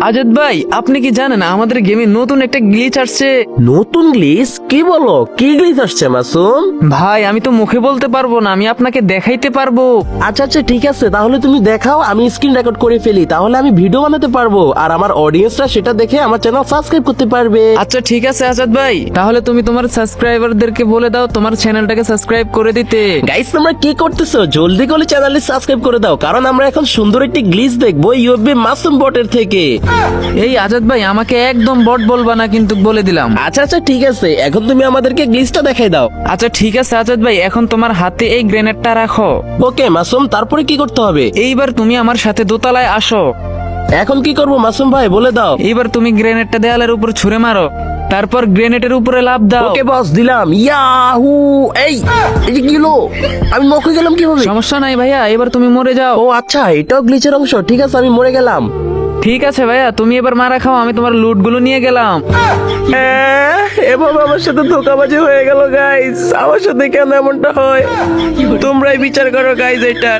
আজাদ ভাই, আপনি কি জানেন আমাদের গেমে নতুন একটা গ্লিচ আসছে? নতুন গ্লিচ? কি বলো, কি গ্লিচ আসছে মাসুম? ভাই আমি তো মুখে বলতে পারবো না, আমি আপনাকে দেখাইতে পারবো। আচ্ছা আচ্ছা ঠিক আছে, তাহলে তুমি দেখাও, আমি স্ক্রিন রেকর্ড করে ফেলি, তাহলে আমি ভিডিও বানাতে পারবো আর আমার অডিয়েন্সরা সেটা দেখে আমার চ্যানেল সাবস্ক্রাইব করতে পারবে। আচ্ছা ঠিক আছে আজাদ ভাই, তাহলে তুমি তোমার সাবস্ক্রাইবারদেরকে বলে দাও তোমার চ্যানেলটাকে সাবস্ক্রাইব করে দিতে। গাইস তোমরা কি করতেছো? জলদি করে চ্যানেলটি সাবস্ক্রাইব করে দাও, কারণ আমরা এখন সুন্দর একটি গ্লিচ দেখবো ইউএফবি মাসুম বটের থেকে। এই আজাদ ভাই, আমাকে একদম বট বলবা না কিন্তু, বলে দিলাম। আচ্ছা আচ্ছা ঠিক আছে, এখন তুমি আমাদেরকে গ্লিচটা দেখাই দাও। আচ্ছা ঠিক আছে আজাদ ভাই, এখন তোমার হাতে এই গ্রেনেডটা রাখো। ওকে মাসুম, তারপরে কি করতে হবে? এইবার তুমি আমার সাথে দোতলায় আসো। এখন কি করবো মাসুম ভাই, বলে দাও। এইবার তুমি গ্রেনেডটা দেওয়ালের উপর ছুঁড়ে মারো, তারপর গ্রেনেডের উপরে লাফ দাও। ওকে বস, দিলাম। ইয়াহু! এই এই যে কি হলো? আমি মরে গেলাম কিভাবে? সমস্যা নাই ভাইয়া, এবার তুমি মরে যাও। ও আচ্ছা, এটাও গ্লিচের অংশ। ঠিক আছে, আমি মরে গেলাম। ঠিক আছে ভাইয়া, তুমি এবার মারা খাও, আমি তোমার লুট গুলো নিয়ে গেলাম। এভাবে আমার সাথে ধোঁকাবাজি হয়ে গেল গাইস। আমার সাথে কেন এমনটা হয়? তোমরাই বিচার করো গাইস এটা।